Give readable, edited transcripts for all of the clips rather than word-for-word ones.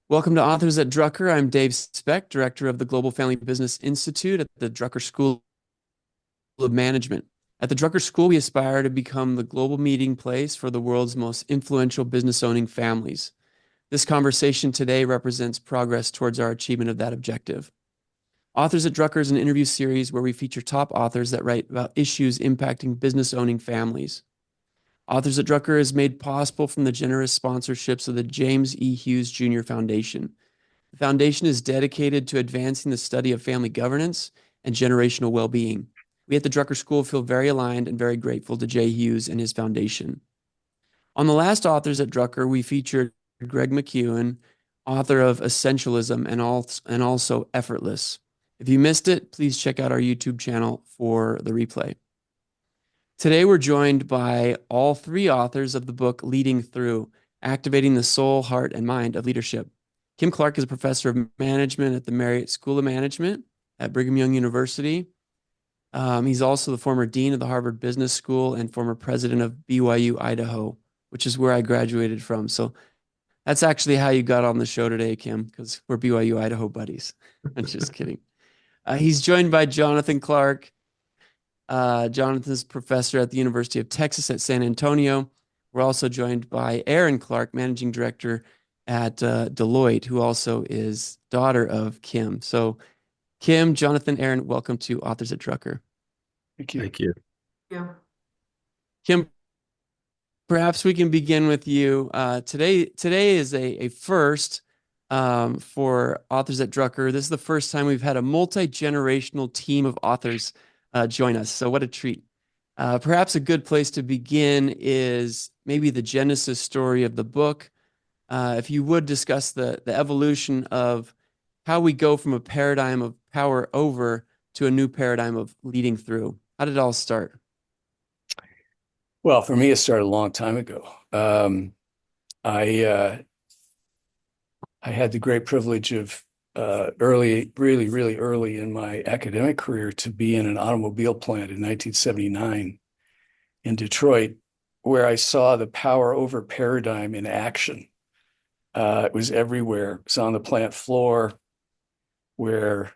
Welcome to Authors at Drucker. I'm Dave Specht, Director of the Global Family Business Institute at the Drucker School of Management. At the Drucker School, we aspire to become the global meeting place for the world's most influential business owning families. This conversation today represents progress towards our achievement of that objective. Authors at Drucker is an interview series where we feature top authors that write about issues impacting business owning families. Authors at Drucker is made possible from the generous sponsorships of the James E. Hughes Jr. Foundation. The foundation is dedicated to advancing the study of family governance and generational well-being. We at the Drucker School feel very aligned and very grateful to Jay Hughes and his foundation. On the last Authors at Drucker, we featured Greg McEwen, author of Essentialism and also Effortless. If you missed it, please check out our YouTube channel for the replay. Today, we're joined by all three authors of the book Leading Through, Activating the Soul, Heart, and Mind of Leadership. Kim Clark is a professor of management at the Marriott School of Management at Brigham Young University. He's also the former dean of the Harvard Business School and former president of BYU Idaho, which is where I graduated from. So that's actually how you got on the show today, Kim, because we're BYU Idaho buddies. I'm just kidding. He's joined by Jonathan Clark. Jonathan's professor at the University of Texas at San Antonio. We're also joined by Erin Clark, managing director at Deloitte, who also is daughter of Kim. So Kim, Jonathan, Erin, welcome to Authors at Drucker. Thank you. Thank you. Yeah. Kim, perhaps we can begin with you. Today is a first for Authors at Drucker. This is the first time we've had a multi-generational team of authors join us. So what a treat. Perhaps a good place to begin is maybe the genesis story of the book. If you would discuss the evolution of how we go from a paradigm of power over to a new paradigm of leading through. How did it all start? Well, for me, it started a long time ago. I had the great privilege of really early in my academic career to be in an automobile plant in 1979 in Detroit, where I saw the power over paradigm in action. It was everywhere. It was on the plant floor where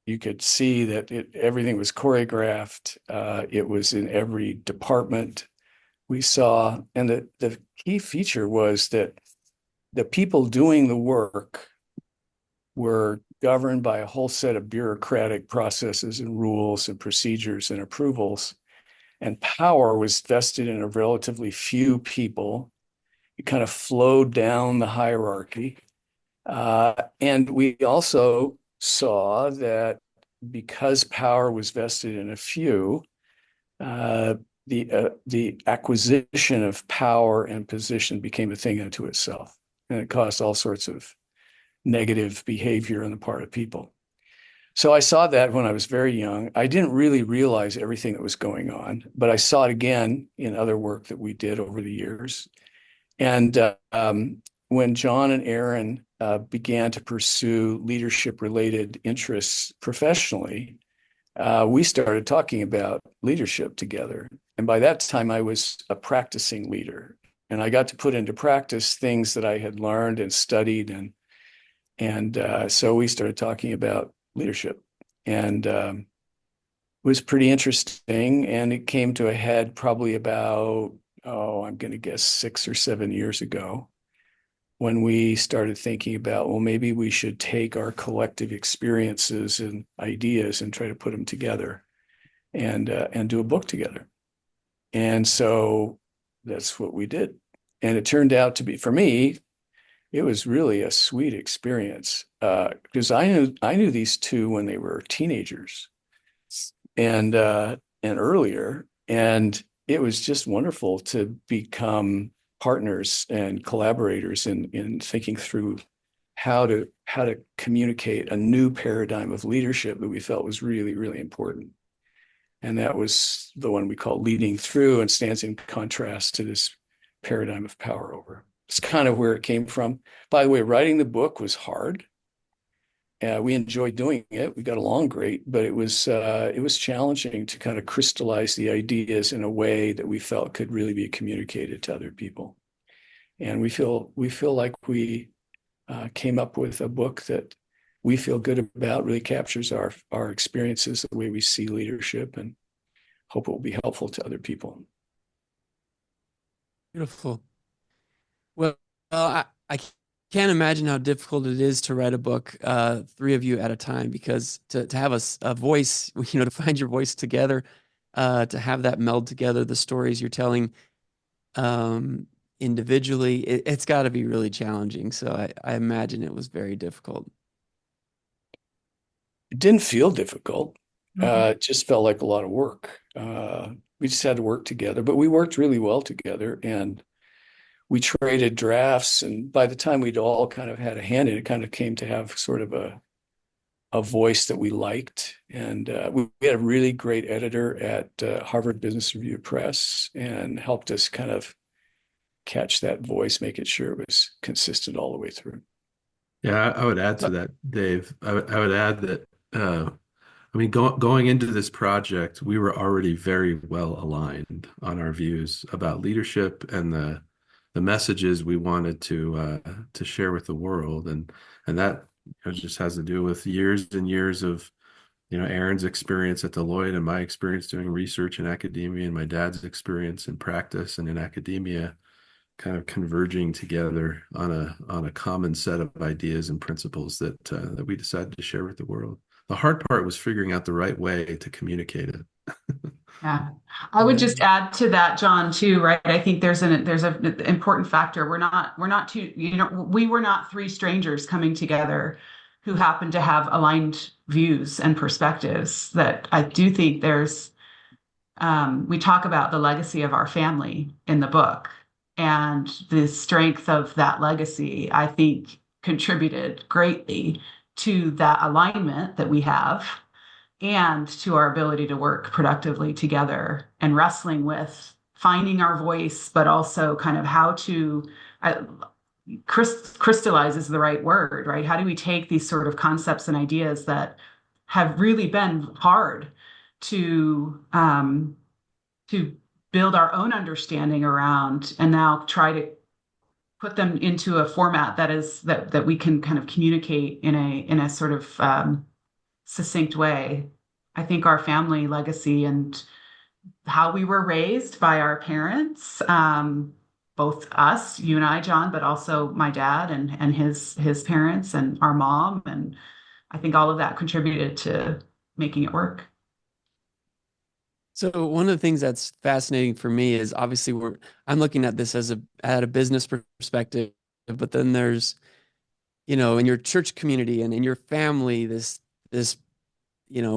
you could see that everything was choreographed. It was in every department we saw. And the key feature was that the people doing the work were governed by a whole set of bureaucratic processes and rules and procedures and approvals. And power was vested in a relatively few people. It kind of flowed down the hierarchy. And we also saw that because power was vested in a few, the acquisition of power and position became a thing unto itself. And it caused all sorts of negative behavior on the part of people. So I saw that when I was very young. I didn't really realize everything that was going on, but I saw it again in other work that we did over the years. And when John and Erin began to pursue leadership-related interests professionally, we started talking about leadership together. And by that time, I was a practicing leader. And I got to put into practice things that I had learned and studied. And so we started talking about leadership. And it was pretty interesting. And it came to a head probably about, I'm going to guess 6 or 7 years ago, when we started thinking about, well, maybe we should take our collective experiences and ideas and try to put them together and do a book together. And so that's what we did. And it turned out to be, for me, it was really a sweet experience because I knew these two when they were teenagers and earlier, and it was just wonderful to become partners and collaborators in thinking through how to communicate a new paradigm of leadership that we felt was really important. And that was the one we call leading through, and stands in contrast to this paradigm of power over. It's kind of where it came from. By the way, writing the book was hard. We enjoyed doing it. We got along great, but it was challenging to kind of crystallize the ideas in a way that we felt could really be communicated to other people. And we feel like we came up with a book that we feel good about, really captures our experiences, the way we see leadership, and hope it will be helpful to other people. Beautiful. Well, I can't imagine how difficult it is to write a book, three of you at a time, because to have a voice, to find your voice together, to have that meld together, the stories you're telling um, individually, it's got to be really challenging. So I imagine it was very difficult. It didn't feel difficult. Mhm. It just felt like a lot of work. We just had to work together, but we worked really well together, and we traded drafts. And by the time we'd all kind of had a hand in it, kind of came to have sort of a voice that we liked. And we had a really great editor at Harvard Business Review Press, and helped us kind of catch that voice, making sure it was consistent all the way through. Yeah, I would add to So, that, Dave. I would add that going into this project, we were already very well aligned on our views about leadership and the messages we wanted to share with the world, and that just has to do with years and years of Erin's experience at Deloitte and my experience doing research in academia and my dad's experience in practice and in academia kind of converging together on a common set of ideas and principles that we decided to share with the world. The hard part was figuring out the right way to communicate it. Yeah. I would just add to that, John, too, right? I think there's an important factor. We're not two, we were not three strangers coming together who happened to have aligned views and perspectives. That I do think we talk about the legacy of our family in the book, and the strength of that legacy, I think, contributed greatly to that alignment that we have, and to our ability to work productively together and wrestling with finding our voice, but also kind of how to crystallize is the right word, right? How do we take these sort of concepts and ideas that have really been hard to build our own understanding around, and now try to put them into a format that we can kind of communicate in a sort of succinct way. I think our family legacy and how we were raised by our parents, both us, you and I, John, but also my dad and his parents and our mom, and I think all of that contributed to making it work. so one of the things that's fascinating for me is obviously I'm looking at this at a business perspective, but then there's, in your church community and in your family, this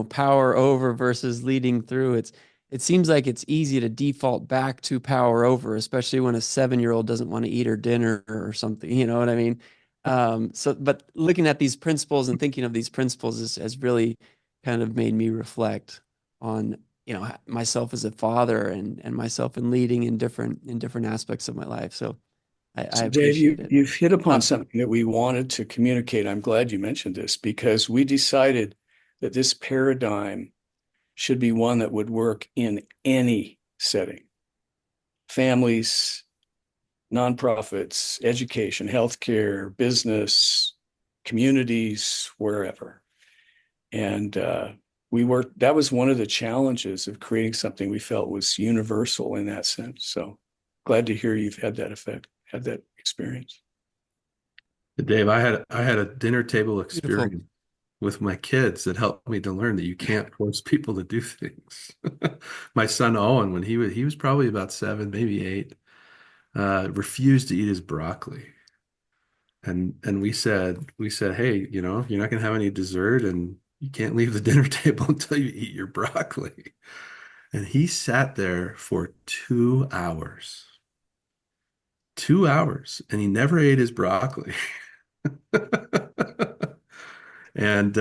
power over versus leading through. It seems like it's easy to default back to power over, especially when a 7-year-old doesn't want to eat her dinner or something. You know what I mean? But looking at these principles and thinking of these principles has really kind of made me reflect on, myself as a father and myself in leading in different aspects of my life. So I So, Dave, appreciate it. you've hit upon Uh, something that we wanted to communicate. I'm glad you mentioned this, because we decided that this paradigm should be one that would work in any setting: families, nonprofits, education, healthcare, business, communities, wherever. And that was one of the challenges of creating something we felt was universal in that sense. So glad to hear you've had that experience. Dave, I had a dinner table Beautiful. experience with my kids that helped me to learn that you can't force people to do things. My son Owen, when he was probably about 7, maybe 8, refused to eat his broccoli. And we said, hey, you're not gonna have any dessert, and you can't leave the dinner table until you eat your broccoli. And he sat there for 2 hours. 2 hours, and he never ate his broccoli. And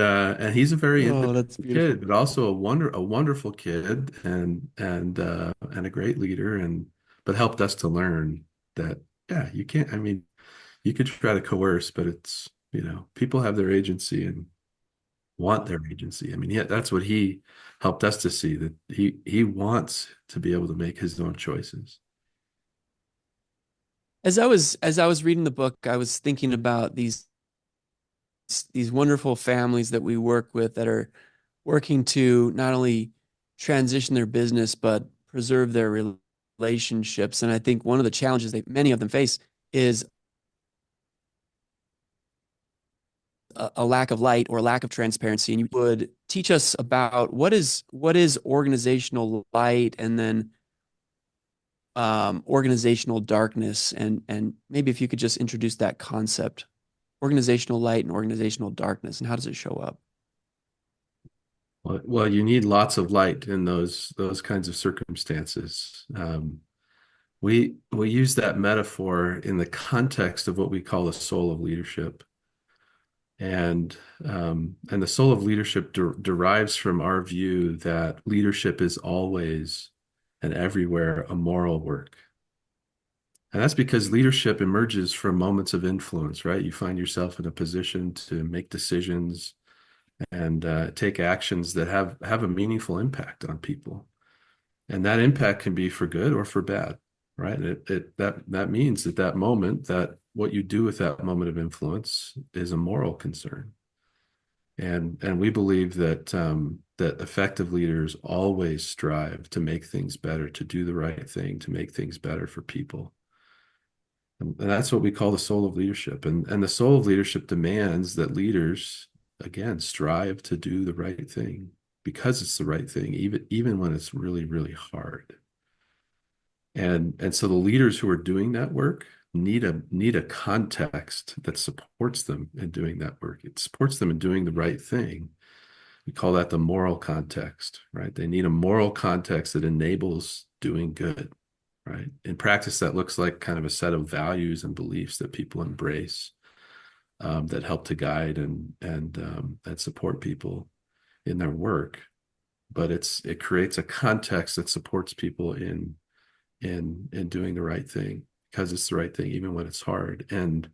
he's a very Oh, that's independent kid, beautiful. but also a wonderful kid, and a great leader, but helped us to learn that, yeah, you can't. I mean, you could try to coerce, but it's, people have their agency and want their agency. I mean, yeah, that's what he helped us to see, that he wants to be able to make his own choices. As I was reading the book, I was thinking about these these wonderful families that we work with that are working to not only transition their business but preserve their relationships. And I think one of the challenges that many of them face is a lack of light or a lack of transparency. And you would teach us about what is organizational light, and then organizational darkness, and maybe if you could just introduce that concept, organizational light and organizational darkness, and how does it show up? Well, you need lots of light in those kinds of circumstances. We use that metaphor in the context of what we call the soul of leadership, and the soul of leadership derives from our view that leadership is always and everywhere a moral work. And that's because leadership emerges from moments of influence, right? You find yourself in a position to make decisions and take actions that have a meaningful impact on people. And that impact can be for good or for bad, right? That means that moment, that what you do with that moment of influence is a moral concern. And we believe that that effective leaders always strive to make things better, to do the right thing, to make things better for people. And that's what we call the soul of leadership. And the soul of leadership demands that leaders, again, strive to do the right thing because it's the right thing, even when it's really, really hard. And so the leaders who are doing that work need a context that supports them in doing that work. It supports them in doing the right thing. We call that the moral context, right? They need a moral context that enables doing good, right? In practice, that looks like kind of a set of values and beliefs that people embrace, that help to guide and that support people in their work. But it creates a context that supports people in doing the right thing, because it's the right thing even when it's hard. And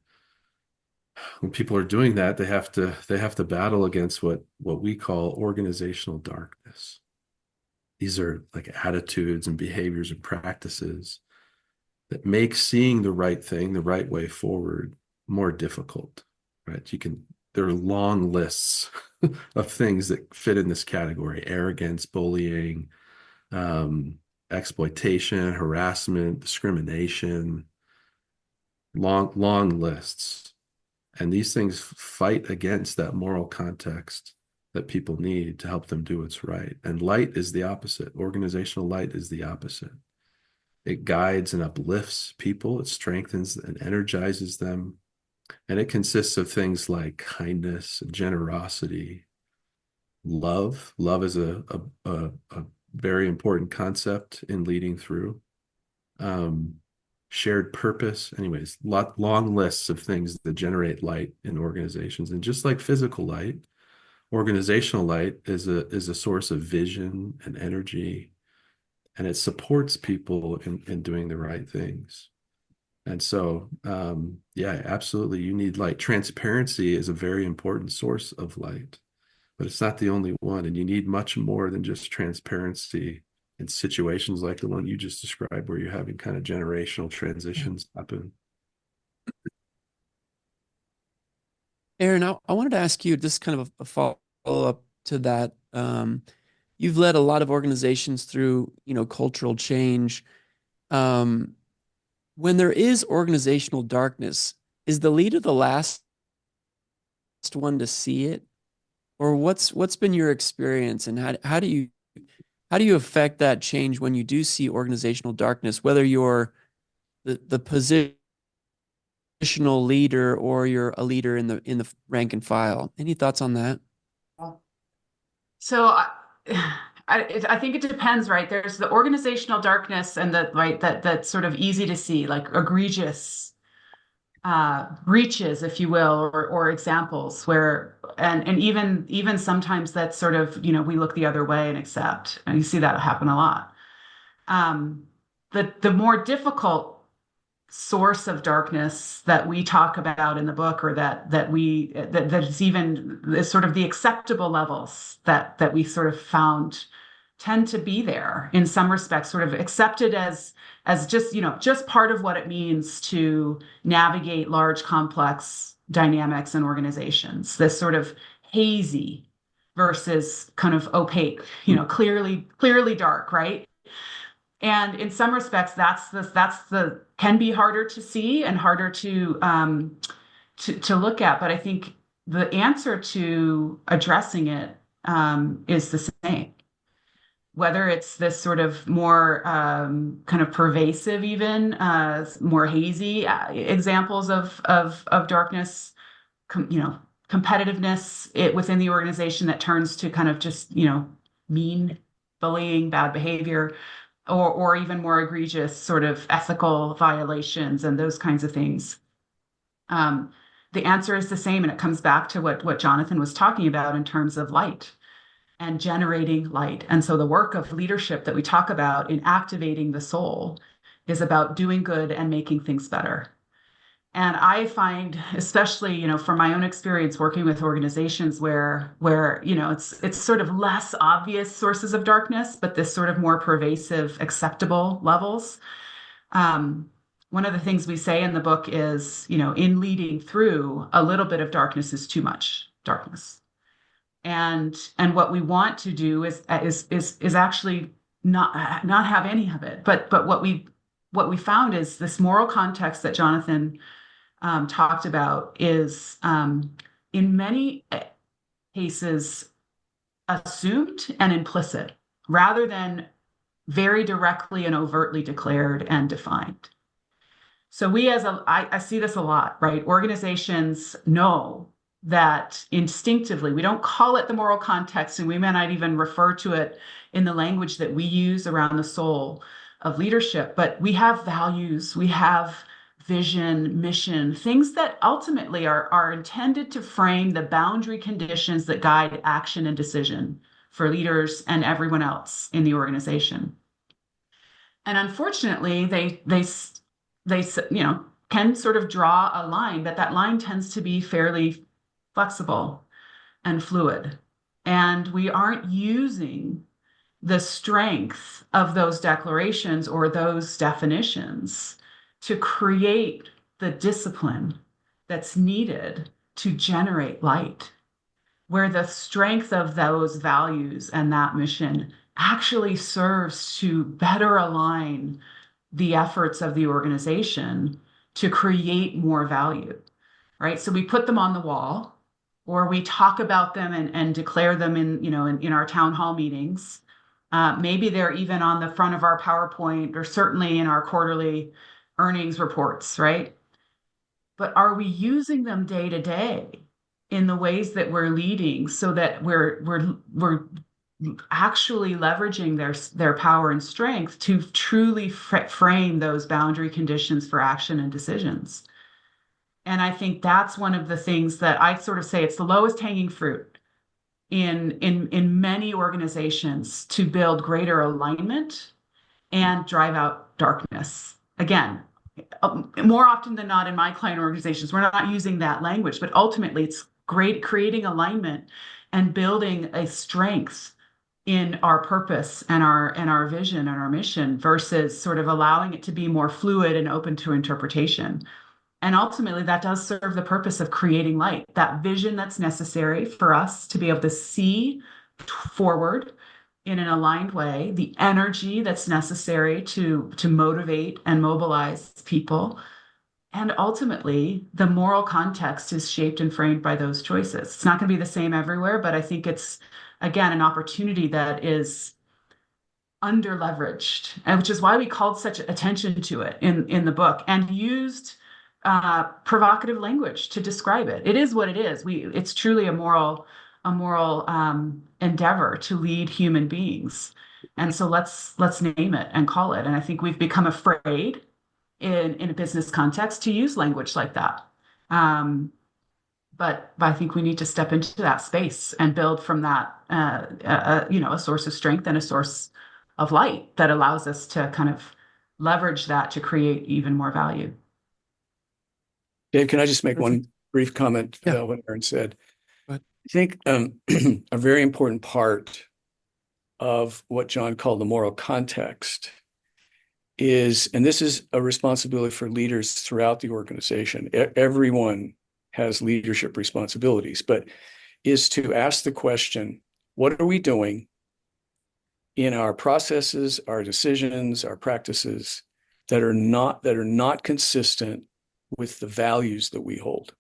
when people are doing that, they have to battle against what we call organizational darkness. These are like attitudes and behaviors and practices that make seeing the right thing, the right way forward, more difficult, right? There are long lists of things that fit in this category: arrogance, bullying, exploitation, harassment, discrimination, long lists. And these things fight against that moral context that people need to help them do what's right. And light is the opposite. Organizational light is the opposite. It guides and uplifts people. It strengthens and energizes them. And it consists of things like kindness, generosity, love. Love is a very important concept in leading through. Shared purpose. Anyways, long lists of things that generate light in organizations. And just like physical light, organizational light is a source of vision and energy, and it supports people in doing the right things. And so, yeah, absolutely, you need light. Transparency is a very important source of light, but it's not the only one. And you need much more than just transparency in situations like the one you just described, where you're having kind of generational transitions happen. Erin, I wanted to ask you just kind of a follow-up to that. You've led a lot of organizations through, cultural change. When there is organizational darkness, is the leader the last one to see it? Or what's been your experience, and how do you affect that change when you do see organizational darkness, whether you're the positional leader or you're a leader in the rank and file? Any thoughts on that? So I think it depends, right? There's the organizational darkness and that's sort of easy to see, like egregious breaches, if you will, or examples where, and even sometimes that's sort of, we look the other way and accept, and you see that happen a lot. The more difficult source of darkness that we talk about in the book, or that is even is sort of the acceptable levels that we sort of found tend to be there in some respects, sort of accepted as just part of what it means to navigate large, complex dynamics in organizations, this sort of hazy versus kind of opaque, clearly dark, right? And in some respects, that's the can be harder to see and harder to look at. But I think the answer to addressing it is the same. Whether it's this sort of more kind of pervasive, even more hazy examples of darkness, competitiveness within the organization that turns to kind of just mean bullying, bad behavior, or even more egregious sort of ethical violations and those kinds of things. The answer is the same, and it comes back to what Jonathan was talking about in terms of light and generating light. And so the work of leadership that we talk about in activating the soul is about doing good and making things better. And I find, especially, from my own experience working with organizations where it's sort of less obvious sources of darkness, but this sort of more pervasive, acceptable levels. One of the things we say in the book is, in leading through, a little bit of darkness is too much darkness. And what we want to do is actually not have any of it. But what we found is this moral context that Jonathan talked about is in many cases assumed and implicit rather than very directly and overtly declared and defined. So I see this a lot, right? Organizations know that instinctively, we don't call it the moral context, and we may not even refer to it in the language that we use around the soul of leadership, but we have values, we have vision, mission, things that ultimately are intended to frame the boundary conditions that guide action and decision for leaders and everyone else in the organization. And unfortunately, they can sort of draw a line, but that line tends to be fairly flexible and fluid. And we aren't using the strength of those declarations or those definitions to create the discipline that's needed to generate light, where the strength of those values and that mission actually serves to better align the efforts of the organization to create more value, right? So we put them on the wall, or we talk about them and declare them in our town hall meetings. Maybe they're even on the front of our PowerPoint, or certainly in our quarterly earnings reports, right? But are we using them day to day in the ways that we're leading, so that we're actually leveraging their power and strength to truly frame those boundary conditions for action and decisions? And I think that's one of the things that I sort of say it's the lowest hanging fruit in many organizations to build greater alignment and drive out darkness. Again, more often than not in my client organizations, we're not using that language, but ultimately it's great creating alignment and building a strength in our purpose and our vision and our mission, versus sort of allowing it to be more fluid and open to interpretation. And ultimately, that does serve the purpose of creating light, that vision that's necessary for us to be able to see forward in an aligned way, the energy that's necessary to motivate and mobilize people. And ultimately, the moral context is shaped and framed by those choices. It's not going to be the same everywhere, but I think it's, again, an opportunity that is under-leveraged, and which is why we called such attention to it in the book and used provocative language to describe it. It is what it is. It's truly a moral endeavor to lead human beings. And so let's name it and call it. And I think we've become afraid in a business context to use language like that. But I think we need to step into that space and build from that, a source of strength and a source of light that allows us to kind of leverage that to create even more value. Dave, can I just make one brief comment about what Erin said? I think a very important part of what John called the moral context is, and this is a responsibility for leaders throughout the organization, everyone has leadership responsibilities, but is to ask the question, what are we doing in our processes, our decisions, our practices that are not consistent with the values that we hold?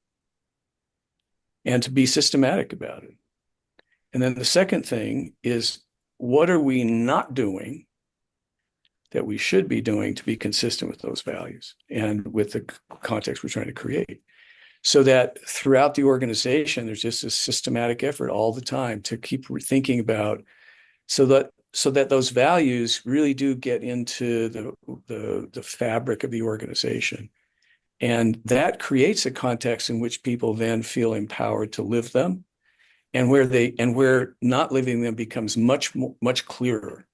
And to be systematic about it. And then the second thing is, what are we not doing that we should be doing to be consistent with those values and with the context we're trying to create? So that throughout the organization, there's just a systematic effort all the time to keep thinking about, so that those values really do get into the fabric of the organization. And that creates a context in which people then feel empowered to live them, and where not living them becomes much clearer.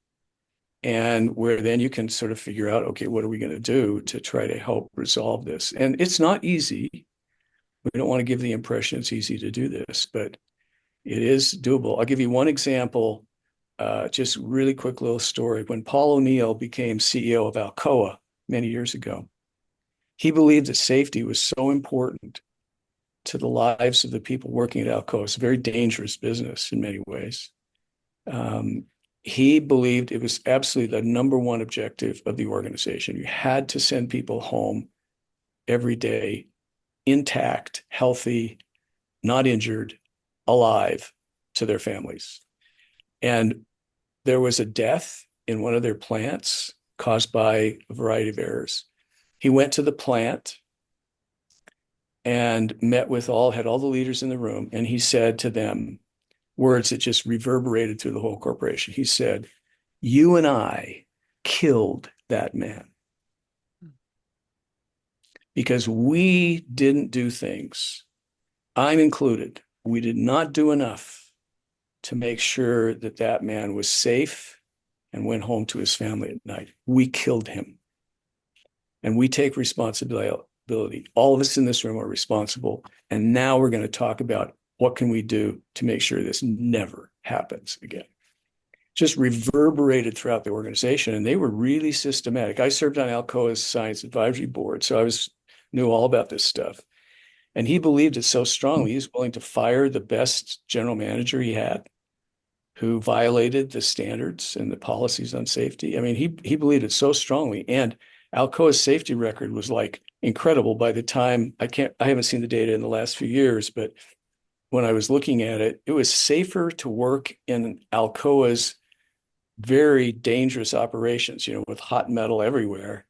And where then you can sort of figure out, okay, what are we going to do to try to help resolve this? And it's not easy. We don't want to give the impression it's easy to do this, but it is doable. I'll give you one example, just really quick little story. When Paul O'Neill became CEO of Alcoa many years ago, he believed that safety was so important to the lives of the people working at Alcoa. It's a very dangerous business in many ways. He believed it was absolutely the number one objective of the organization. You had to send people home every day, intact, healthy, not injured, alive, to their families. And there was a death in one of their plants caused by a variety of errors. He went to the plant and had all the leaders in the room, and he said to them words that just reverberated through the whole corporation. He said, "You and I killed that man because we didn't do things, I'm included, we did not do enough to make sure that that man was safe and went home to his family at night. We killed him. And we take responsibility. All of us in this room are responsible. And now we're going to talk about what can we do to make sure this never happens again." Just reverberated throughout the organization, and they were really systematic. I served on Alcoa's Science Advisory Board, so I knew all about this stuff. And he believed it so strongly, he was willing to fire the best general manager he had, who violated the standards and the policies on safety. I mean, he believed it so strongly. And Alcoa's safety record was like incredible by the time, I haven't seen the data in the last few years, but when I was looking at it, it was safer to work in Alcoa's very dangerous operations, with hot metal everywhere,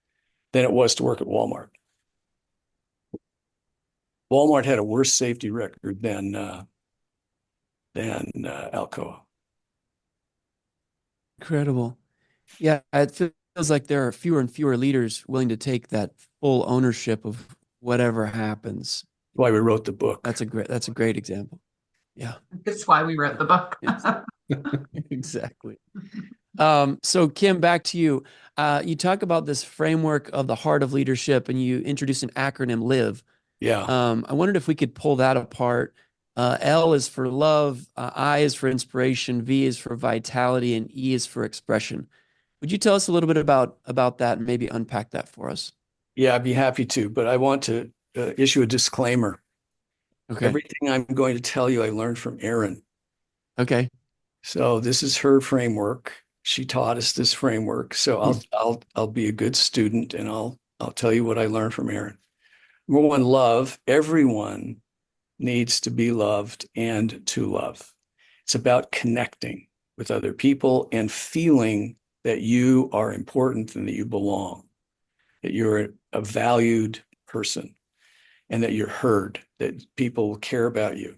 than it was to work at Walmart. Walmart had a worse safety record than Alcoa. Incredible. Yeah, it feels like there are fewer and fewer leaders willing to take that full ownership of whatever happens. Why we wrote the book. That's a great example. Yeah. That's why we wrote the book. Yes. Exactly. So Kim, back to you. You talk about this framework of the heart of leadership, and you introduce an acronym, LIVE. Yeah. I wondered if we could pull that apart. L is for love, I is for inspiration, V is for vitality, and E is for expression. Would you tell us a little bit about that and maybe unpack that for us? Yeah, I'd be happy to, but I want to issue a disclaimer. Okay. Everything I'm going to tell you, I learned from Erin. Okay. So this is her framework. She taught us this framework. So I'll be a good student, and I'll tell you what I learned from Erin. Number one, love. Everyone needs to be loved and to love. It's about connecting with other people and feeling that you are important and that you belong, that you're a valued person, and that you're heard, that people care about you.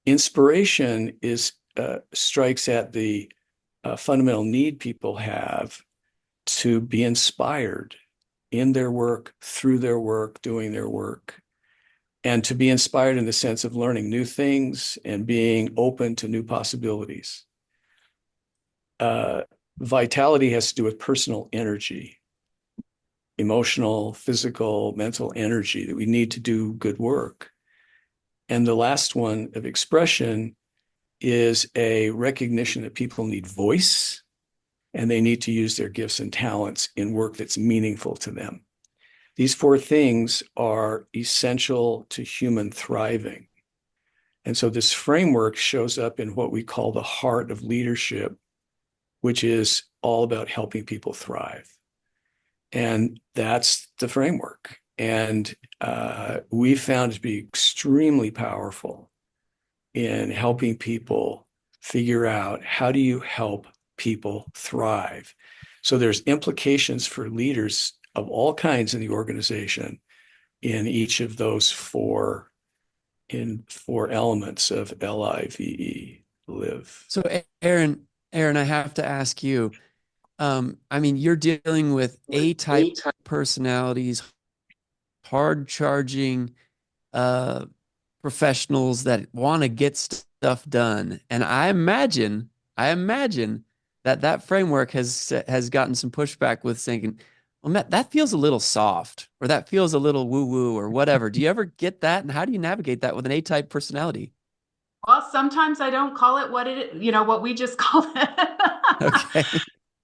Inspiration strikes at the fundamental need people have to be inspired in their work, through their work, doing their work, and to be inspired in the sense of learning new things and being open to new possibilities. Vitality has to do with personal energy, emotional, physical, mental energy that we need to do good work. And the last one of expression is a recognition that people need voice, and they need to use their gifts and talents in work that's meaningful to them. These four things are essential to human thriving. And so this framework shows up in what we call the heart of leadership, which is all about helping people thrive. And that's the framework. And we found it to be extremely powerful in helping people figure out, how do you help people thrive? So there's implications for leaders of all kinds in the organization in each of those four elements of LIVE, live. So Aaron, I have to ask you, I mean, you're dealing with A-type personalities, hard charging professionals that want to get stuff done. And I imagine that framework has gotten some pushback with saying, well, Matt, that feels a little soft, or that feels a little woo-woo, or whatever. Do you ever get that? And how do you navigate that with an A-type personality? Well, sometimes I don't call it what we just call it. Okay.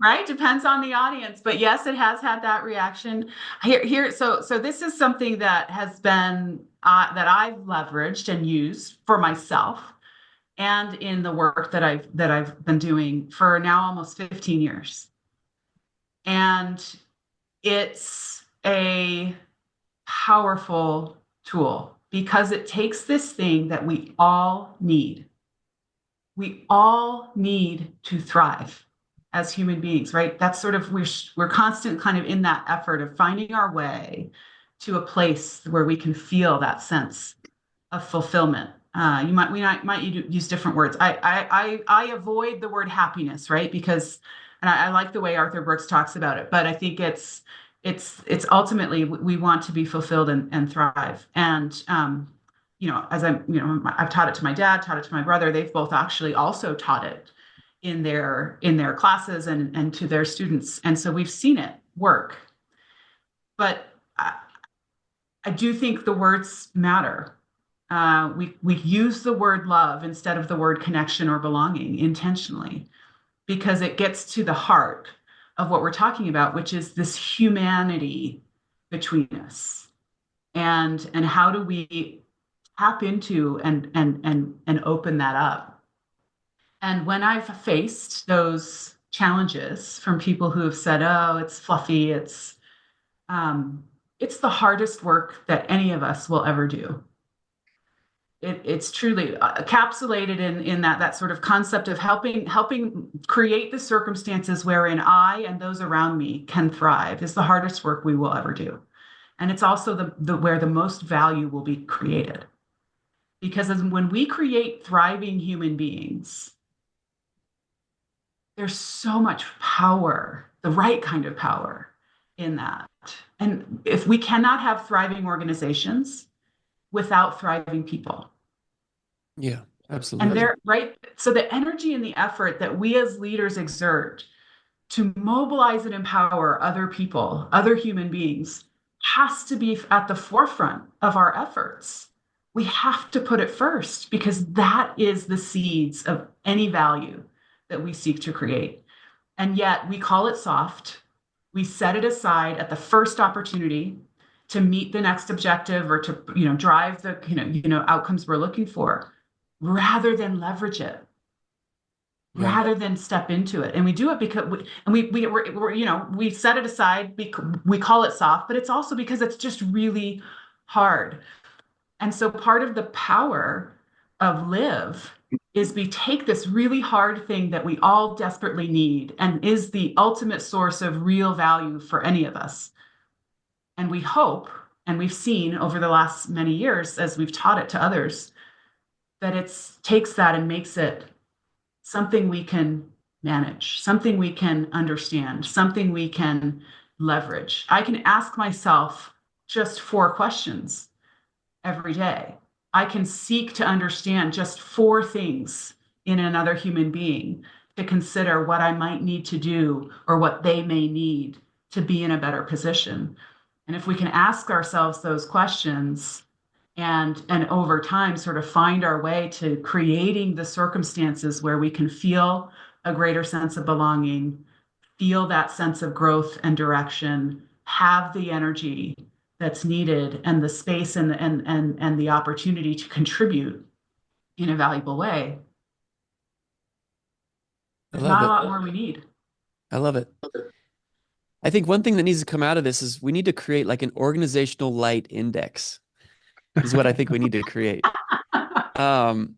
Right? Depends on the audience. But yes, it has had that reaction. So this is something that has been that I've leveraged and used for myself, and in the work that I've been doing for now almost 15 years. And it's a powerful tool because it takes this thing that we all need. We all need to thrive as human beings, right? That's sort of, we're constant kind of in that effort of finding our way to a place where we can feel that sense of fulfillment. We might use different words. I avoid the word happiness, right? Because, and I like the way Arthur Brooks talks about it, but I think it's ultimately, we want to be fulfilled and thrive. And, I've taught it to my dad, taught it to my brother. They've both actually also taught it in their classes and to their students. And so we've seen it work. But I do think the words matter. We use the word love instead of the word connection or belonging intentionally, because it gets to the heart of what we're talking about, which is this humanity between us. And how do we tap into and open that up? And when I've faced those challenges from people who have said, oh, it's fluffy, it's the hardest work that any of us will ever do. It's truly encapsulated in that sort of concept of helping create the circumstances wherein I and those around me can thrive is the hardest work we will ever do. And it's also the where the most value will be created. Because when we create thriving human beings, there's so much power, the right kind of power in that. And if we cannot have thriving organizations without thriving people. Yeah, absolutely. And they're right. So the energy and the effort that we as leaders exert to mobilize and empower other people, other human beings, has to be at the forefront of our efforts. We have to put it first, because that is the seeds of any value that we seek to create. And yet we call it soft. We set it aside at the first opportunity to meet the next objective or to drive the outcomes we're looking for, rather than leverage it, rather than step into it. And we do it because we set it aside. We call it soft, but it's also because it's just really hard. And so part of the power of live is we take this really hard thing that we all desperately need and is the ultimate source of real value for any of us. And we hope, and we've seen over the last many years as we've taught it to others, that it takes that and makes it something we can manage, something we can understand, something we can leverage. I can ask myself just 4 questions every day. I can seek to understand just 4 things in another human being to consider what I might need to do or what they may need to be in a better position. And if we can ask ourselves those questions and over time sort of find our way to creating the circumstances where we can feel a greater sense of belonging, feel that sense of growth and direction, have the energy that's needed and the space and the opportunity to contribute in a valuable way. I There's love not a it. lot more we need. I love it. I think one thing that needs to come out of this is we need to create like an organizational light index, is what I think we need to create. Um,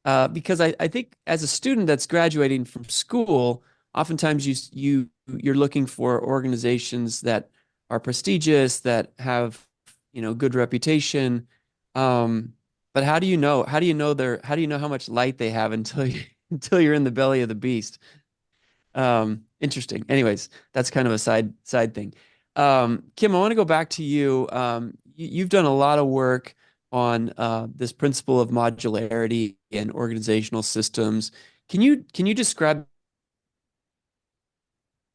because I think as a student that's graduating from school, oftentimes you're looking for organizations that are prestigious, that have, good reputation. But how do you know? How do you know how much light they have until until you're in the belly of the beast? Interesting. Anyways, that's kind of a side thing. Kim, I want to go back to you. You've done a lot of work on this principle of modularity and organizational systems. Can you describe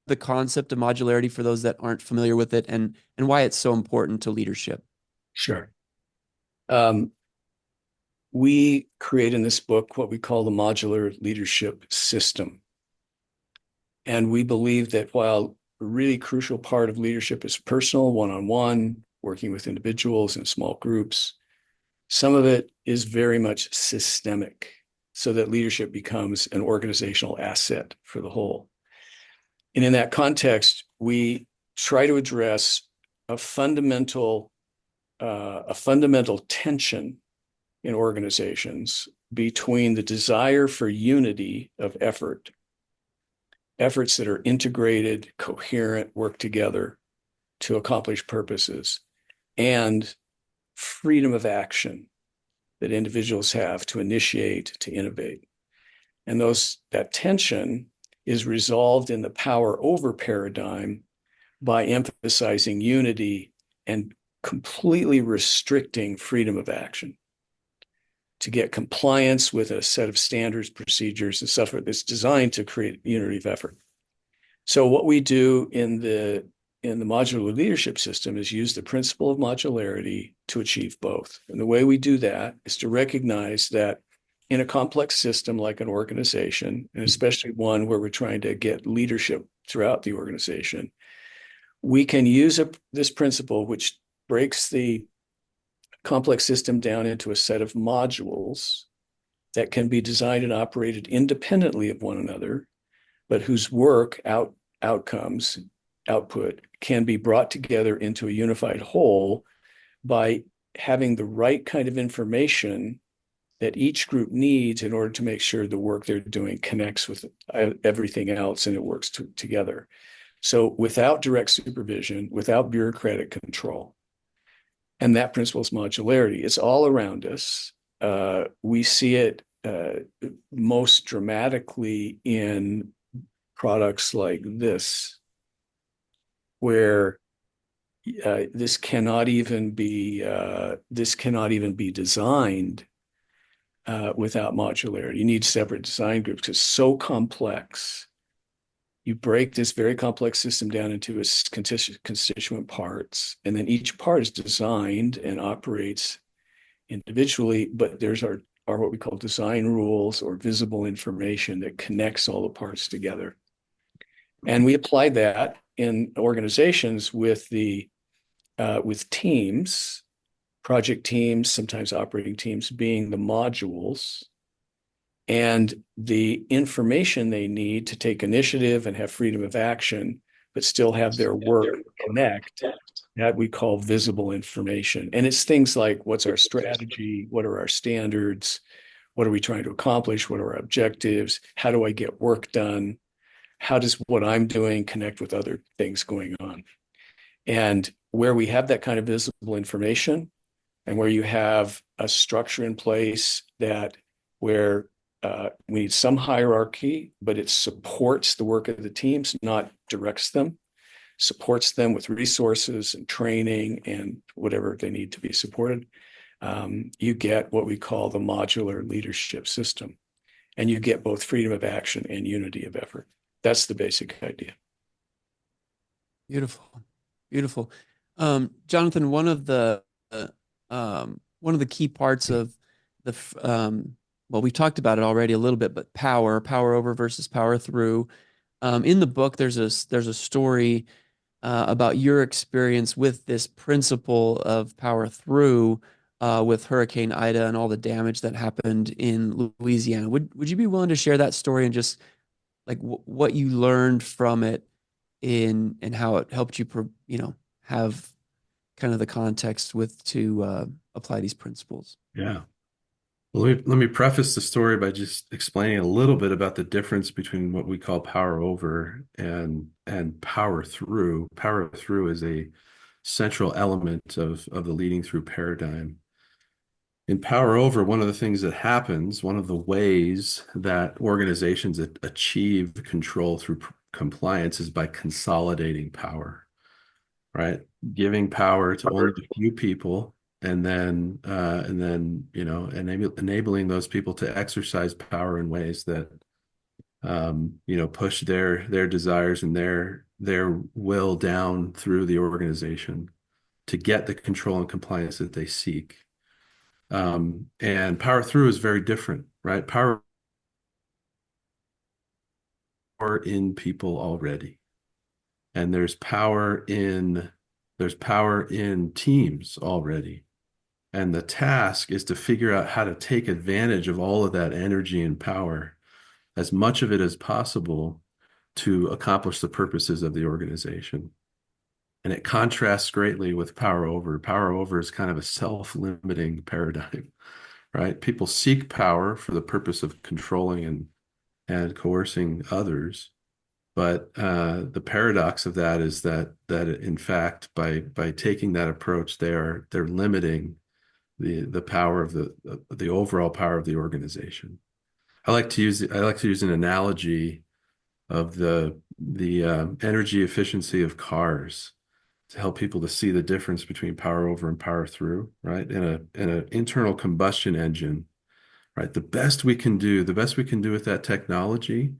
the concept of modularity for those that aren't familiar with it, and why it's so important to leadership? Sure. We create in this book what we call the modular leadership system. And we believe that while a really crucial part of leadership is personal, one-on-one, working with individuals in small groups, some of it is very much systemic, so that leadership becomes an organizational asset for the whole. And in that context, we try to address a fundamental tension in organizations between the desire for unity of efforts that are integrated, coherent, work together to accomplish purposes, and freedom of action that individuals have to initiate, to innovate. And that tension is resolved in the power over paradigm by emphasizing unity and completely restricting freedom of action to get compliance with a set of standards, procedures, and stuff that's designed to create unity of effort. So what we do in the modular leadership system is use the principle of modularity to achieve both. And the way we do that is to recognize that in a complex system like an organization, and especially one where we're trying to get leadership throughout the organization, we can use this principle, which breaks the complex system down into a set of modules that can be designed and operated independently of one another, but whose output can be brought together into a unified whole by having the right kind of information that each group needs in order to make sure the work they're doing connects with everything else and it works together. So without direct supervision, without bureaucratic control, and that principle is modularity. It's all around us. We see it most dramatically in products like this, where this cannot even be designed without modularity. You need separate design groups because it's so complex. You break this very complex system down into its constituent parts, and then each part is designed and operates individually, but there's our what we call design rules or visible information that connects all the parts together. And we apply that in organizations with teams, project teams, sometimes operating teams being the modules, and the information they need to take initiative and have freedom of action, but still have their work connect, that we call visible information. And it's things like, what's our strategy? What are our standards? What are we trying to accomplish? What are our objectives? How do I get work done? How does what I'm doing connect with other things going on? And where we have that kind of visible information, and where you have a structure in place where we need some hierarchy, but it supports the work of the teams, not directs them, supports them with resources and training and whatever they need to be supported. You get what we call the modular leadership system, and you get both freedom of action and unity of effort. That's the basic idea. Beautiful, beautiful. Jonathan, one of the key parts of well, we talked about it already a little bit, but power over versus power through. In the book, there's a story about your experience with this principle of power through with Hurricane Ida and all the damage that happened in Louisiana. Would you be willing to share that story and just like what you learned from it in and how it helped you, have kind of the context with to apply these principles? Yeah. Well, let me preface the story by just explaining a little bit about the difference between what we call power over and power through. Power through is a central element of the leading through paradigm. In power over, one of the things that happens, one of the ways that organizations achieve control through compliance is by consolidating power, right? Giving power to only a few people and then enabling those people to exercise power in ways that push their desires and their will down through the organization to get the control and compliance that they seek. And power through is very different, right? Power in people already. And there's power in teams already. And the task is to figure out how to take advantage of all of that energy and power, as much of it as possible, to accomplish the purposes of the organization. And it contrasts greatly with power over. Power over is kind of a self-limiting paradigm, right? People seek power for the purpose of controlling and coercing others. But the paradox of that is that in fact, by taking that approach, they're limiting the power of the overall power of the organization. I like to use an analogy of the energy efficiency of cars to help people to see the difference between power over and power through, right? In an internal combustion engine, right? The best we can do with that technology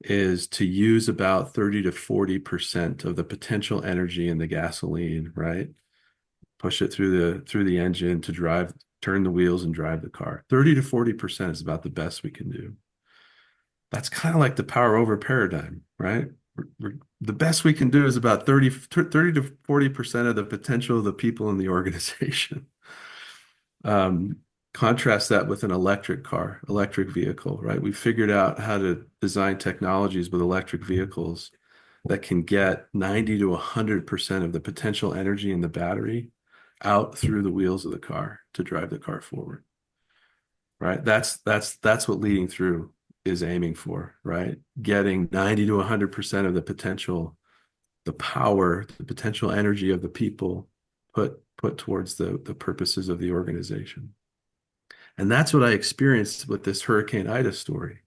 is to use about 30 to 40% of the potential energy in the gasoline, right? Push it through the engine to turn the wheels and drive the car. 30 to 40% is about the best we can do. That's kind of like the power over paradigm, right? The best we can do is about 30 to 40% of the potential of the people in the organization. Contrast that with an electric vehicle, right? We figured out how to design technologies with electric vehicles that can get 90 to 100% of the potential energy in the battery out through the wheels of the car to drive the car forward, right? That's what leading through is aiming for, right? Getting 90 to 100% of the potential, the power, the potential energy of the people put towards the purposes of the organization. And that's what I experienced with this Hurricane Ida story,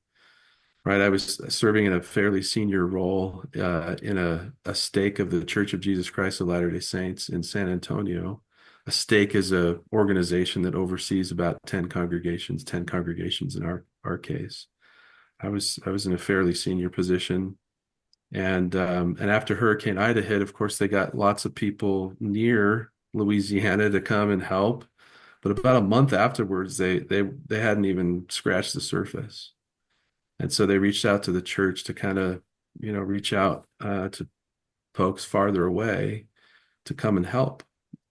right? I was serving in a fairly senior role in a stake of the Church of Jesus Christ of Latter-day Saints in San Antonio. A stake is an organization that oversees about 10 congregations in our case. I was in a fairly senior position. And after Hurricane Ida hit, of course, they got lots of people near Louisiana to come and help. But about a month afterwards, they hadn't even scratched the surface. And so they reached out to the church to kind of, reach out to folks farther away to come and help.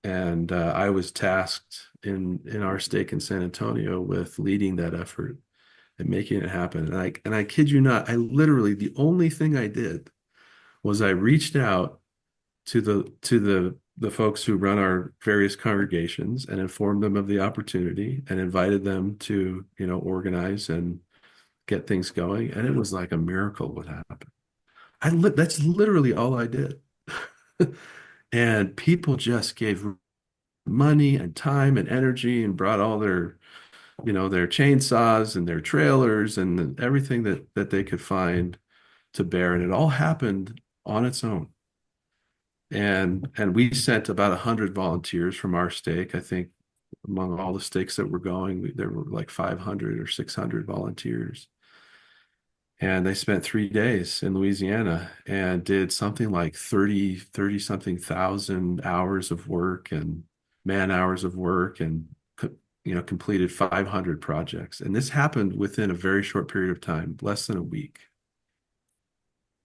And I was tasked in our stake in San Antonio with leading that effort and making it happen. And I kid you not, I literally, the only thing I did was I reached out to the folks who run our various congregations and informed them of the opportunity and invited them to, organize and get things going. And it was like a miracle what happened. That's literally all I did. And people just gave money and time and energy and brought all their chainsaws and their trailers and everything that they could find to bear. And it all happened on its own. And we sent about 100 volunteers from our stake. I think among all the stakes that were going, there were like 500 or 600 volunteers. And they spent 3 days in Louisiana and did something like 30 something thousand hours of work and man hours of work and completed 500 projects. And this happened within a very short period of time, less than a week.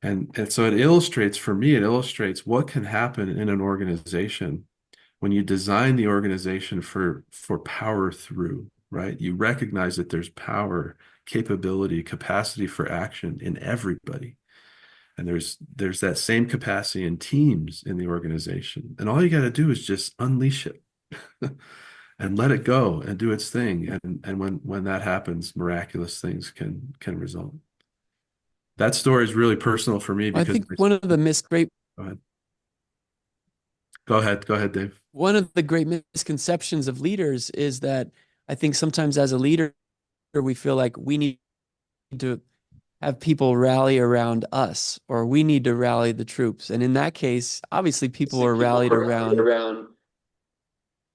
And so it illustrates, for me, it illustrates what can happen in an organization when you design the organization for power through, right? You recognize that there's power, capability, capacity for action in everybody. And there's that same capacity in teams in the organization. And all you got to do is just unleash it and let it go and do its thing. And when that happens, miraculous things can result. That story is really personal for me I because think one of the great go ahead. Go ahead, Dave. one of the great misconceptions of leaders is that I think sometimes as a leader, we feel like we need to have people rally around us, or we need to rally the troops. And in that case, obviously people are rallied around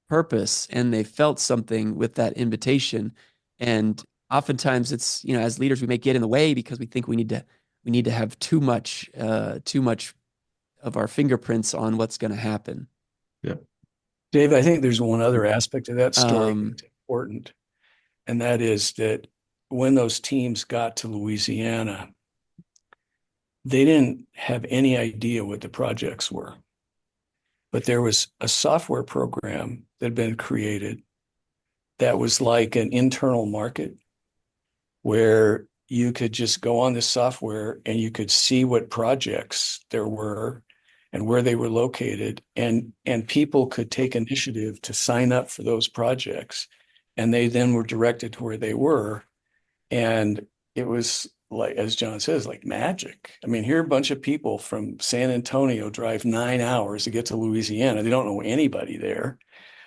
purpose, and they felt something with that invitation. And oftentimes it's, as leaders, we may get in the way because we think we need to have too much of our fingerprints on what's going to happen. Yeah. Dave, I think there's one other aspect of that story that's important, and that is that when those teams got to Louisiana, they didn't have any idea what the projects were. But there was a software program that had been created that was like an internal market where you could just go on this software and you could see what projects there were and where they were located, and people could take initiative to sign up for those projects, and they then were directed to where they were. And it was, like, as John says, like magic. I mean, here are a bunch of people from San Antonio drive 9 hours to get to Louisiana. They don't know anybody there,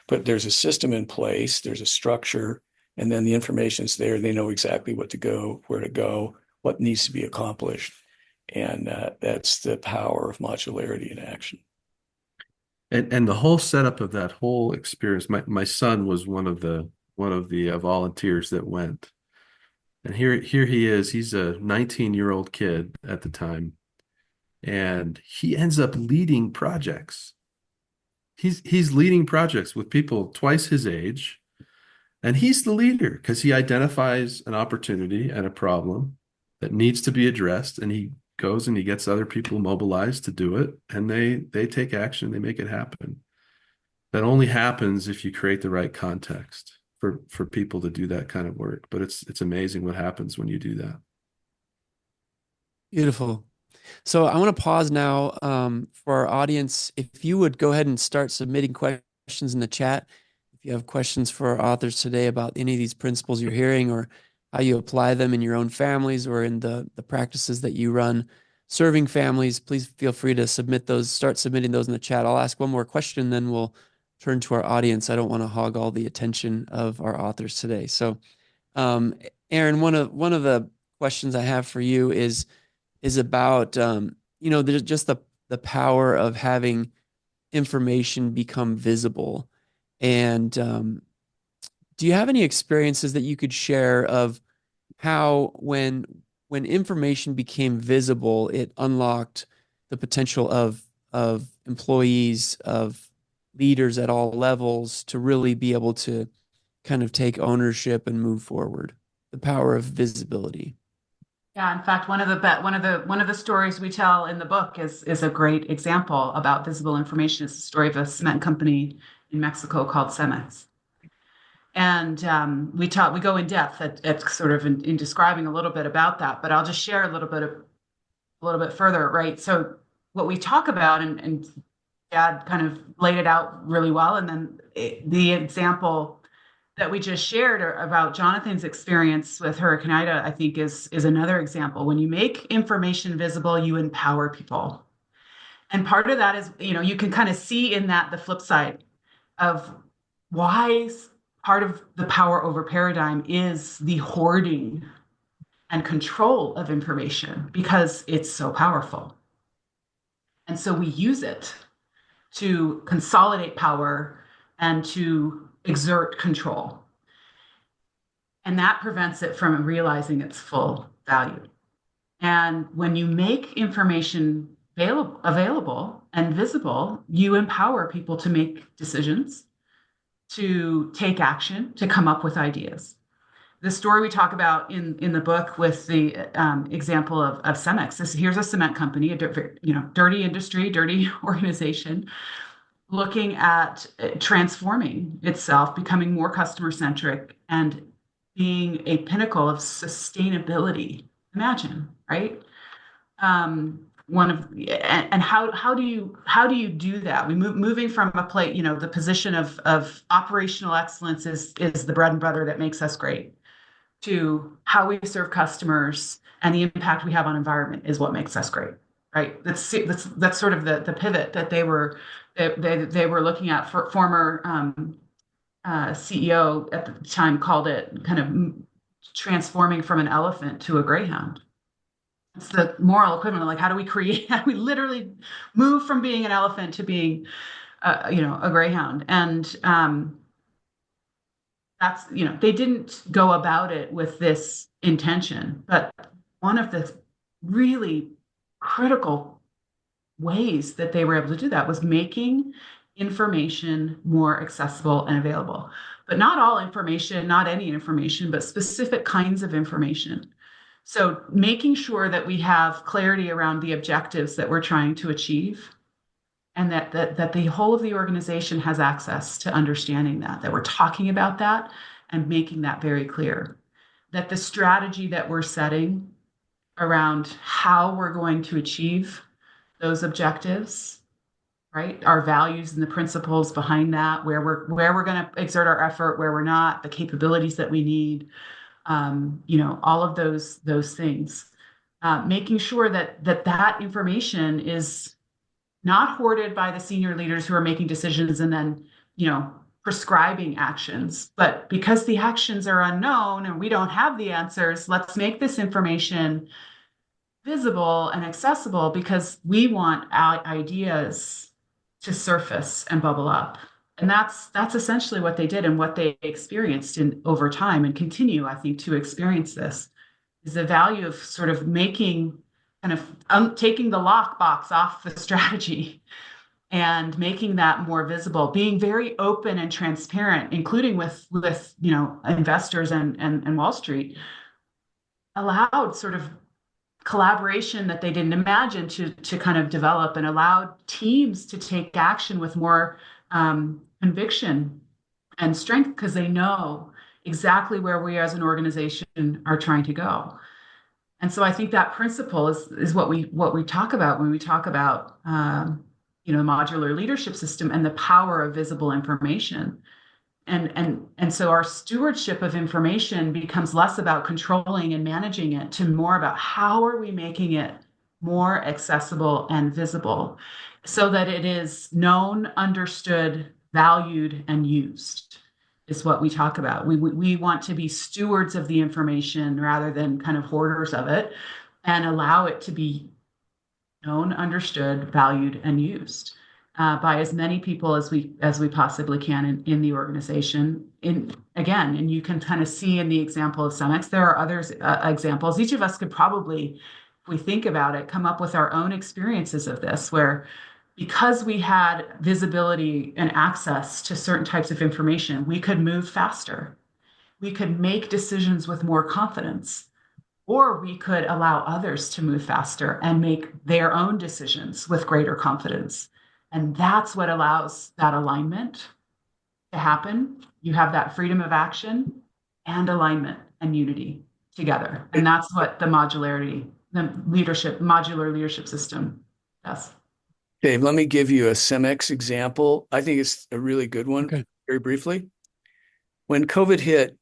but there's a system in place, there's a structure, and then the information's there. They know exactly what to go, where to go, what needs to be accomplished. And that's the power of modularity in action. And the whole setup of that whole experience, my son was one of the volunteers that went. And here he is. He's a 19-year-old kid at the time, and he ends up leading projects. He's leading projects with people twice his age, and he's the leader because he identifies an opportunity and a problem that needs to be addressed, and he goes and he gets other people mobilized to do it, and they take action, they make it happen. That only happens if you create the right context for people to do that kind of work. But it's amazing what happens when you do that. Beautiful. So I want to pause now for our audience. If you would go ahead and start submitting questions in the chat. If you have questions for our authors today about any of these principles you're hearing, or how you apply them in your own families or in the practices that you run serving families, please feel free to start submitting those in the chat. I'll ask one more question, then we'll turn to our audience. I don't want to hog all the attention of our authors today. So, Erin, one of the questions I have for you is about, there's just the power of having information become visible. And do you have any experiences that you could share of how when information became visible, it unlocked the potential of employees, of leaders at all levels to really be able to kind of take ownership and move forward? The power of visibility. Yeah, in fact, one of the stories we tell in the book is a great example about visible information. It's the story of a cement company in Mexico called Cemex. And we go in depth at sort of in describing a little bit about that, but I'll just share a little bit further, right? So what we talk about, and Dad kind of laid it out really well, and then the example that we just shared about Jonathan's experience with Hurricane Ida, I think is another example. When you make information visible, you empower people. And part of that is, you can kind of see in that the flip side of why part of the power over paradigm is the hoarding and control of information, because it's so powerful. And so we use it to consolidate power and to exert control. And that prevents it from realizing its full value. And when you make information available and visible, you empower people to make decisions, to take action, to come up with ideas. the story we talk about in the book with the example of Cemex. Here's a cement company, dirty industry, dirty organization, looking at transforming itself, becoming more customer centric, and being a pinnacle of sustainability. Imagine, right? How do you do that? Moving from a plate, the position of operational excellence is the bread and butter that makes us great, to how we serve customers and the impact we have on environment is what makes us great, right? That's sort of the pivot that they were looking at. For former CEO at the time called it kind of transforming from an elephant to a greyhound. It's the moral equivalent of like, how do we literally move from being an elephant to being a greyhound? And that's, they didn't go about it with this intention, but one of the really critical ways that they were able to do that was making information more accessible and available. But not all information, not any information, but specific kinds of information. So making sure that we have clarity around the objectives that we're trying to achieve, and that the whole of the organization has access to understanding that we're talking about that and making that very clear. That the strategy that we're setting around how we're going to achieve those objectives, right? Our values and the principles behind that, where we're going to exert our effort, where we're not, the capabilities that we need, all of those things. Making sure that information is not hoarded by the senior leaders who are making decisions and then, prescribing actions. But because the actions are unknown and we don't have the answers, let's make this information visible and accessible, because we want our ideas to surface and bubble up. And that's essentially what they did, and what they experienced over time, and continue, I think, to experience this, is the value of sort of making kind of taking the lockbox off the strategy and making that more visible, being very open and transparent, including with investors and Wall Street, allowed sort of collaboration that they didn't imagine to kind of develop, and allowed teams to take action with more conviction and strength, because they know exactly where we as an organization are trying to go. And so I think that principle is what we talk about when we talk about modular leadership system and the power of visible information. And so our stewardship of information becomes less about controlling and managing it, to more about how are we making it more accessible and visible, so that it is known, understood, valued, and used, is what we talk about. We want to be stewards of the information rather than kind of hoarders of it, and allow it to be known, understood, valued, and used by as many people as we possibly can in the organization. And you can kind of see in the example of Cemex, there are others examples. Each of us could probably, if we think about it, come up with our own experiences of this, where because we had visibility and access to certain types of information, we could move faster. We could make decisions with more confidence, or we could allow others to move faster and make their own decisions with greater confidence. And that's what allows that alignment to happen. You have that freedom of action and alignment and unity together. And that's what the modular leadership system does. Dave, let me give you a Cemex example. I think it's a really good one. Okay. Very briefly. When COVID hit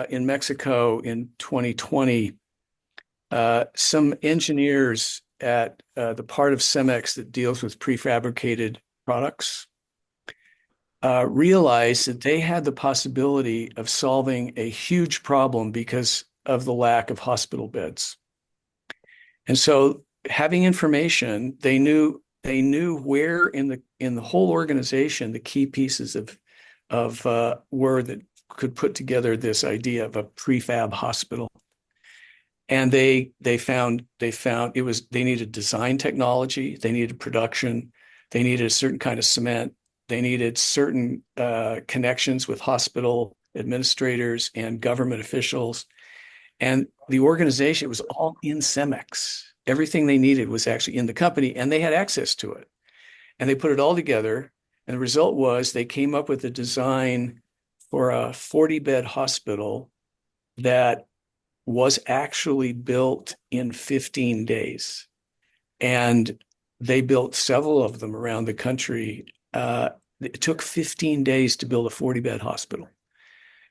in Mexico in 2020, some engineers at the part of Cemex that deals with prefabricated products realized that they had the possibility of solving a huge problem because of the lack of hospital beds. And so, having information, they knew where in the whole organization the key pieces of were that could put together this idea of a prefab hospital. And they found it was, they needed design technology, they needed production, they needed a certain kind of cement, they needed certain connections with hospital administrators, and government officials. And the organization, it was all in Cemex. Everything they needed was actually in the company, and they had access to it. And they put it all together. And the result was they came up with a design for a 40-bed hospital that was actually built in 15 days. And they built several of them around the country. It took 15 days to build a 40-bed hospital.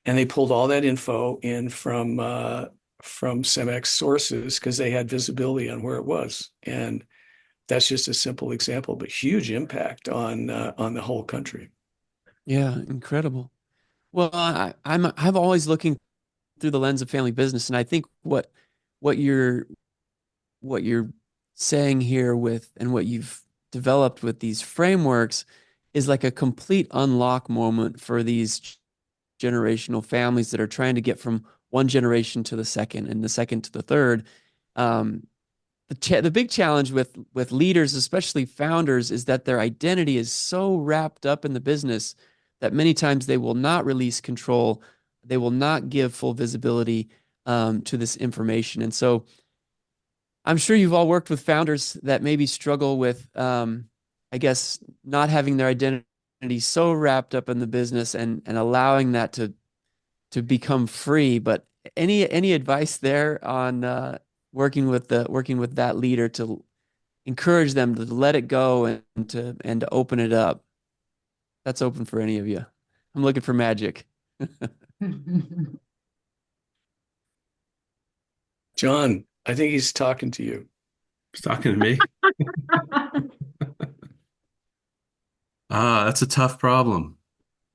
And they pulled all that info in from Cemex sources because they had visibility on where it was. And that's just a simple example, but huge impact on the whole country. Yeah, incredible. Well, I'm always looking through the lens of family business, and I think what you're saying here with and what you've developed with these frameworks is like a complete unlock moment for these generational families that are trying to get from one generation to the second and the second to the third. The big challenge with leaders, especially founders, is that their identity is so wrapped up in the business that many times they will not release control. They will not give full visibility to this information. And so I'm sure you've all worked with founders that maybe struggle with, I guess, not having their identity so wrapped up in the business and allowing that to become free. But any advice there on working with that leader to encourage them to let it go and to open it up? That's open for any of you. I'm looking for magic. John, I think he's talking to you. He's talking to me. That's a tough problem.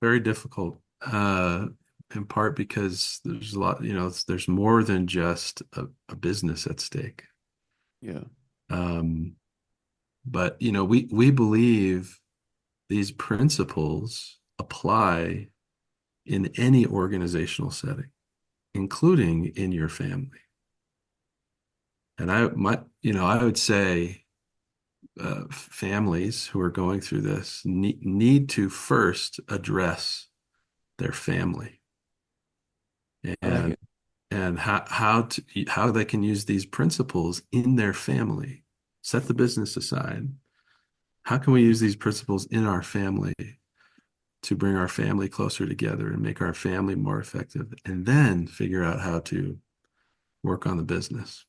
Very difficult. In part because there's a lot, there's more than just a business at stake. Yeah. But we believe these principles apply in any organizational setting, including in your family. And I would say families who are going through this need to first address their family and how they can use these principles in their family. Set the business aside. How can we use these principles in our family to bring our family closer together and make our family more effective, and then figure out how to work on the business?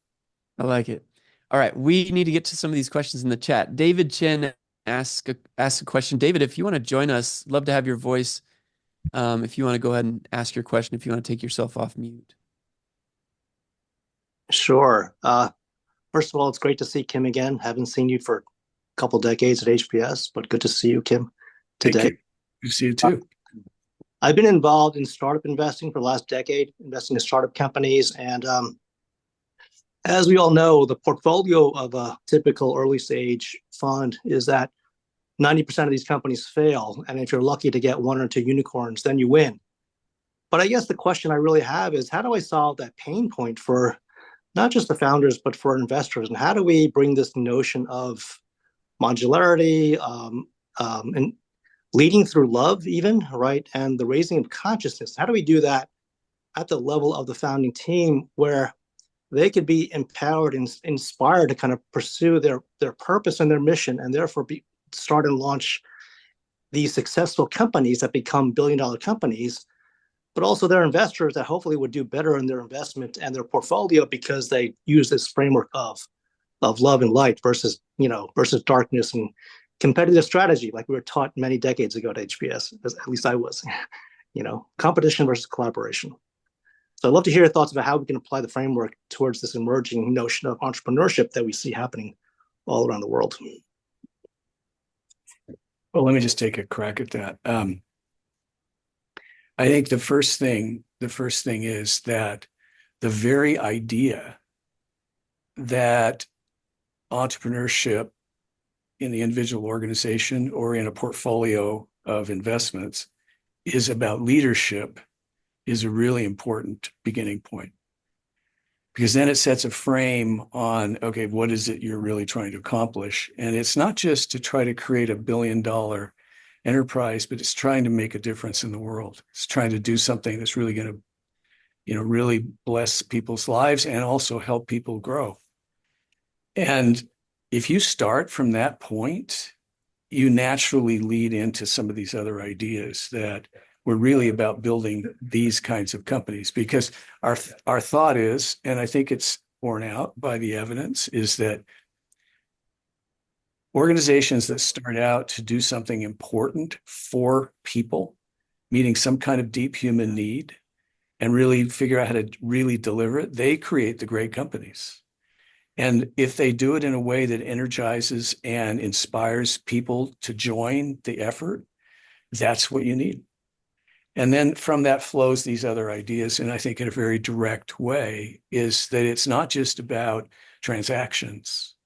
I like it. All right, we need to get to some of these questions in the chat. David Chen asked a question. David, if you want to join us, love to have your voice. If you want to go ahead and ask your question, if you want to take yourself off mute. Sure. First of all, it's great to see Kim again. Haven't seen you for a couple decades at HBS, but good to see you, Kim, today. Good to see you too. I've been involved in startup investing for the last decade, investing in startup companies. And as we all know, the portfolio of a typical early stage fund is that 90% of these companies fail. And if you're lucky to get one or two unicorns, then you win. But I guess the question I really have is, how do I solve that pain point for not just the founders, but for investors? And how do we bring this notion of modularity and leading through love even, right? And the raising of consciousness. How do we do that at the level of the founding team where they could be empowered and inspired to kind of pursue their purpose and their mission, and therefore start and launch these successful companies that become billion-dollar companies, but also their investors that hopefully would do better in their investment and their portfolio because they use this framework of love and light versus darkness and competitive strategy, like we were taught many decades ago at HBS, at least I was, competition versus collaboration. So I'd love to hear your thoughts about how we can apply the framework towards this emerging notion of entrepreneurship that we see happening all around the world. Well, let me just take a crack at that. I think the first thing is that the very idea that entrepreneurship in the individual organization or in a portfolio of investments is about leadership is a really important beginning point. Because then it sets a frame on, okay, what is it you're really trying to accomplish? And it's not just to try to create $1 billion enterprise, but it's trying to make a difference in the world. It's trying to do something that's really going to, really bless people's lives and also help people grow. And if you start from that point, you naturally lead into some of these other ideas that we're really about building these kinds of companies, because our thought is, and I think it's borne out by the evidence, is that organizations that start out to do something important for people, meeting some kind of deep human need, and really figure out how to really deliver it, they create the great companies. And if they do it in a way that energizes and inspires people to join the effort, that's what you need. And then from that flows these other ideas. And I think in a very direct way is that it's not just about transactions.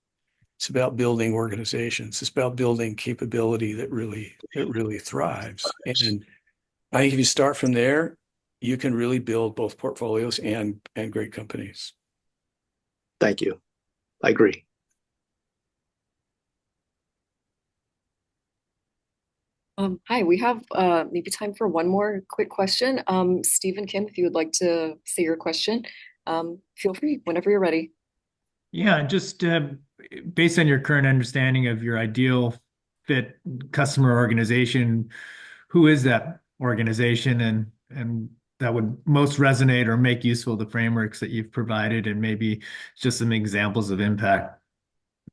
It's about building organizations. It's about building capability that really thrives. And I think if you start from there, you can really build both portfolios and great companies. Thank you. I agree. Hi, we have maybe time for one more quick question. Steve and Kim, if you would like to say your question, feel free whenever you're ready. Yeah, just based on your current understanding of your ideal fit customer organization, who is that organization and that would most resonate or make useful the frameworks that you've provided, and maybe just some examples of impact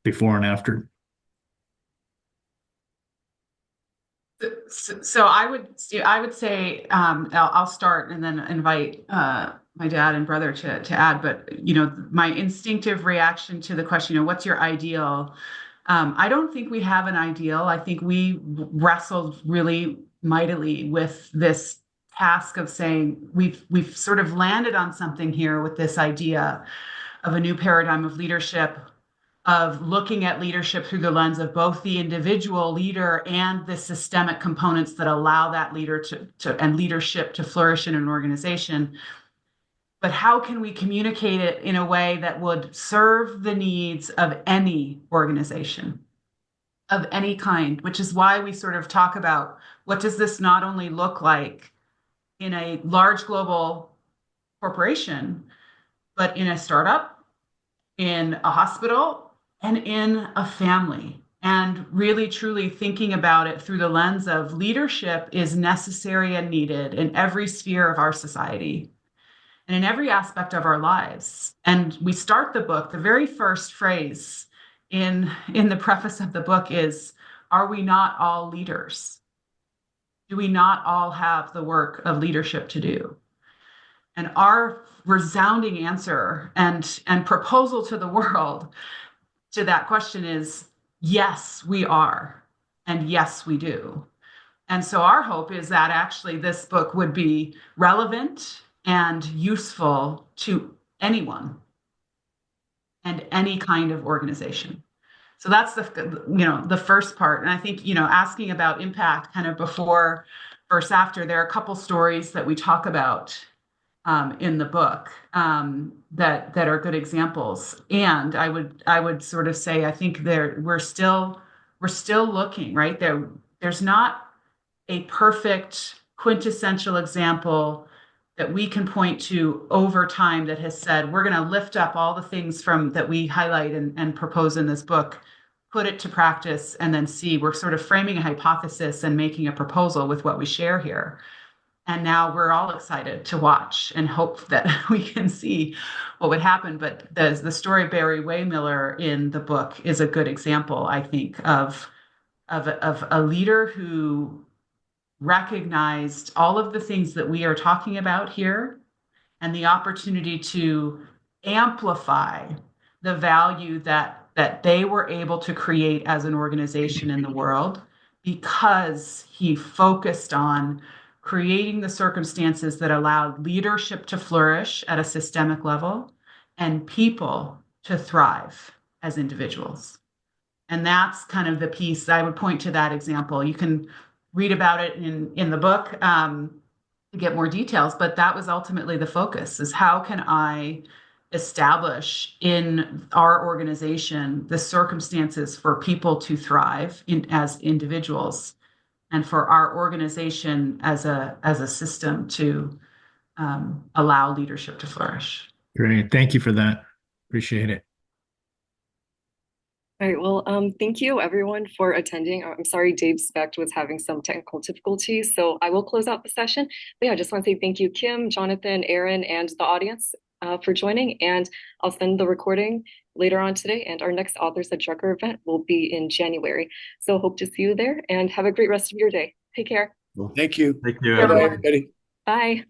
before and after? So I would say I'll start and then invite my dad and brother to add. But my instinctive reaction to the question, what's your ideal? I don't think we have an ideal. I think we wrestled really mightily with this task of saying we've sort of landed on something here with this idea of a new paradigm of leadership, of looking at leadership through the lens of both the individual leader and the systemic components that allow that leader and leadership to flourish in an organization. But how can we communicate it in a way that would serve the needs of any organization, of any kind, which is why we sort of talk about what does this not only look like in a large global corporation, but in a startup, in a hospital, and in a family. And really, truly thinking about it through the lens of leadership is necessary and needed in every sphere of our society and in every aspect of our lives. And we start the book, the very first phrase in the preface of the book is, are we not all leaders? Do we not all have the work of leadership to do? And our resounding answer and proposal to the world to that question is, yes, we are. And yes, we do. And so our hope is that actually this book would be relevant and useful to anyone and any kind of organization. So that's the first part. And I think, asking about impact kind of before versus after, there are a couple stories that we talk about in the book that are good examples. And I would sort of say, I think we're still looking, right? There's not a perfect quintessential example that we can point to over time that has said, we're going to lift up all the things that we highlight and propose in this book, put it to practice, and then see. We're sort of framing a hypothesis and making a proposal with what we share here. And now we're all excited to watch and hope that we can see what would happen. But the story of Barry Waymiller in the book is a good example, I think, of a leader who recognized all of the things that we are talking about here and the opportunity to amplify the value that they were able to create as an organization in the world, because he focused on creating the circumstances that allowed leadership to flourish at a systemic level and people to thrive as individuals. And that's kind of the piece I would point to that example. You can read about it in the book to get more details, but that was ultimately the focus, is how can I establish in our organization the circumstances for people to thrive as individuals and for our organization as a system to allow leadership to flourish. Great. Thank you for that. Appreciate it. All right. Well, thank you everyone for attending. I'm sorry Dave Specht was having some technical difficulties, so I will close out the session. But yeah, I just want to say thank you, Kim, Jonathan, Erin, and the audience for joining. And I'll send the recording later on today. And our next Authors at Drucker event will be in January. So hope to see you there and have a great rest of your day. Take care. Thank you. Thank you, Bye, everyone. everybody. Bye.